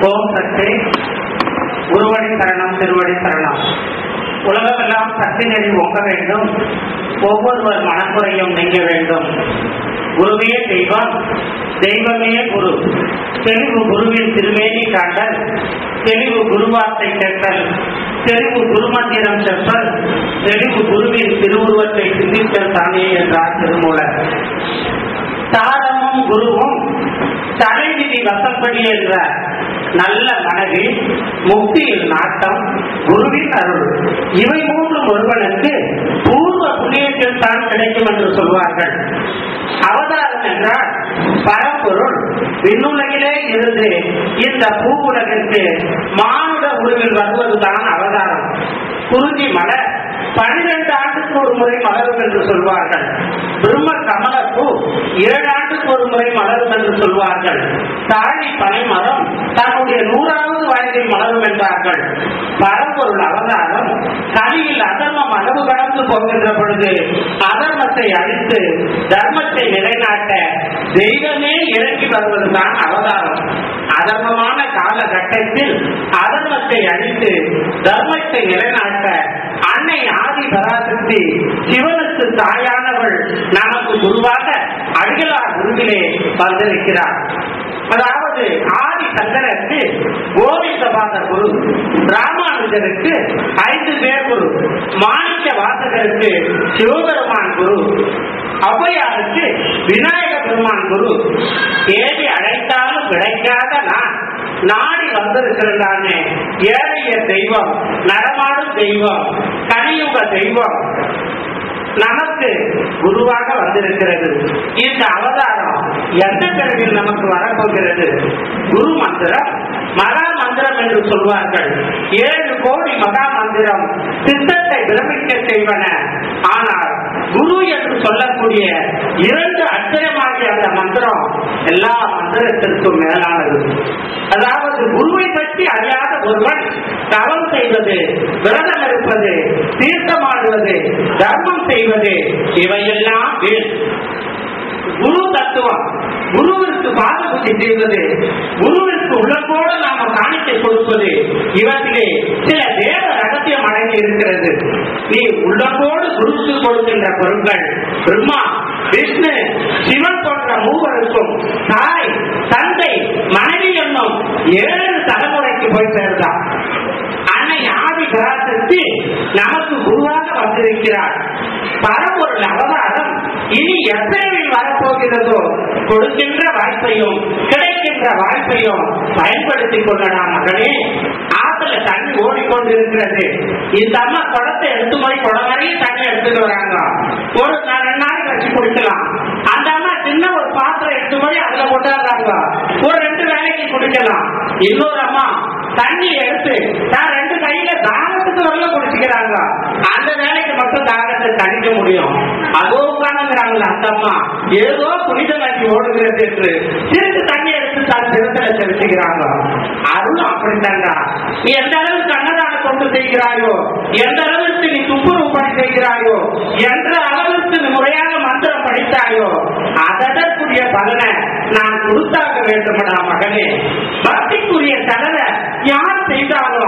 ஓம் சக்தி. குருவடி சரணம், திருவடி சரணம். உலகமெல்லாம் சக்தி நெறி ஓங்க வேண்டும், ஒவ்வொருவர் மனக்குறையும் நீங்க வேண்டும். குருவே தெய்வம், தெய்வமே குரு. தெளிவு குருவின் திருமேனி காண்டல், தெளிவு குருவார்த்தை கேட்டல், தெளிவு குருமந்திரம் செப்பல், தெளிவு குருவின் திருவுருவத்தை சிந்தித்தல் தானே என்றார் திருமூலர். தாரமும் குருவும் தலைவிதி வசப்படி என்ற நல்ல மனைவி, முக்தியில் நாட்டம், குருவின் அருள், இவை மூன்றும் ஒருவனுக்கு பூர்வ புண்ணியத்தில் தான் கிடைக்கும் என்று சொல்வார்கள். அவதாரம் என்றால் பரம்பொருள் விண்ணுலகிலே இருந்து இந்த பூ உலகிற்கு மானுட உருவில் வருவதுதான் அவதாரம். குறிஞ்சி மலர் 12 ஆண்டுக்கு ஒரு முறை மலரும் என்று சொல்வார்கள். பிரம்ம கமலப்பூ 7 ஆண்டுக்கு ஒரு முறை மலரும் என்று சொல்வார்கள். தாழி பனை மரம் தன்னுடைய 100வது வயதில் மலரும் என்றார்கள். பரம்பொருள் அவதாரம் கலியில் அதர்மம் அளவு கடந்து போகின்ற பொழுது அதர்மத்தை அழித்து தர்மத்தை நிலைநாட்ட தெய்வமே இறங்கி வருவதுதான் அவதாரம். அதர்மமான காலகட்டத்தில் அதர்மத்தை அழித்து தர்மத்தை நிலைநாட்ட அன்னை ஆதி பராசக்தி சிவனுக்கு தாயானவள் நமக்கு குருவாக அடிகளார் குருவிலே வந்திருக்கிறார். அதாவது ஆதி சங்கரருக்கு கோவிந்தபாத குரு, ராமானுஜருக்கு 5 பேர் குரு, மாணிக்க வாசகருக்கு சிவபெருமான் குரு, ஔவையாருக்கு விநாயக பெருமான் குரு. தேடி அழைத்தாலும் கிடைக்காத நான் நாடி வந்திருக்கிறானே ஏழைய தெய்வம், நடமாடும் தெய்வம், கலியுக தெய்வம் நமக்கு குருவாக வந்திருக்கிறது. இந்த அவதாரம் எந்த பிறவில் நமக்கு வரப்போகிறது? குரு மந்திரம், மகா மந்திரம் என்று சொல்வார்கள். 7 கோடி மகா மந்திரம் சித்தத்தை பிரமிக்க செய்வன. ஆனால் குரு என்று சொல்லக்கூடிய 2 அட்சரமாகிய அந்த மந்திரம் எல்லா மந்திரத்திற்கும் மேலானது. அதாவது குருவை பற்றி அறியாத ஒருவன் தவம் செய்வது, விரதம் இருப்பது, தீர்த்தமாடுவது, தர்மம் செய்வது இவையெல்லாம் வீண். குரு தத்துவம், குருவிற்கு பாதபூஜை செய்வது, குருவிற்கு உள்ளம்போடு நாம காணிக்கை கொடுப்பது, இவற்றிலே சில தேவ ரகசியம் அடங்கி இருக்கிறது. நீ உள்ளம்போடு குருவுக்கு கொடுக்கின்ற பொருட்கள் பிரம்மா, விஷ்ணு, சிவன் போன்ற மூவருக்கும் தாய், தந்தை, மனைவி என்னும் 7 தலைமுறைக்கு போய் சேர்ந்தான். அன்னை ஆதி பராசக்தி நமக்கு குருவாக வந்திருக்கிறார். பரம்பொருள் அவதாரம் இனி எப்பவில் வரப்போகிறதோ கொடுக்கின்ற வாய்ப்பையும் கிடைக்கின்ற வாய்ப்பையும் பயன்படுத்திக் கொள்ளலாம். மகனே, ஆத்துல தண்ணி ஓடிக்கொண்டிருக்கிறது. இந்த அம்மா குடத்தை எடுத்து போய் குடம் வரைய தண்ணி எடுத்துட்டு வராங்க. ஒரு 2 நாளைக்கு வச்சு குடிக்கலாம். அந்த அம்மா சின்ன ஒரு பாத்திரம் எடுத்து போய் அதுல போட்டாடுறாங்க. ஒரு 2 வேலைக்கு குடிக்கலாம். இன்னொரு அம்மா தண்ணி எடுத்து நான் 2 கையில தாகத்துக்கு வரல குடிச்சுக்கிறாங்க. அந்த வேலைக்கு மட்டும் தாகத்தை தணிக்க முடியும். அதோ உட்காந்துங்கிறாங்களா அந்த அம்மா, ஏதோ புனிதமாக்கி ஓடுகிறது என்று சிறிது தண்ணி எடுத்து தான் சிறத்துல செலுத்துகிறாங்க. அருளும் அப்படித்தாங்க. நீ எந்த அளவுக்கு அன்னதானம் கொண்டு செய்கிறாயோ, எந்த அளவுக்கு நீ துப்புரவு பணி செய்கிறாயோ, எந்த அளவுக்கு நீ முறையாக மந்திரம் படித்தாயோ அதற்குரிய பலனை நான் கொடுத்தாக வேண்டுமடா மகனே. பக்திக்குரிய தலனை யார் செய்தாலும்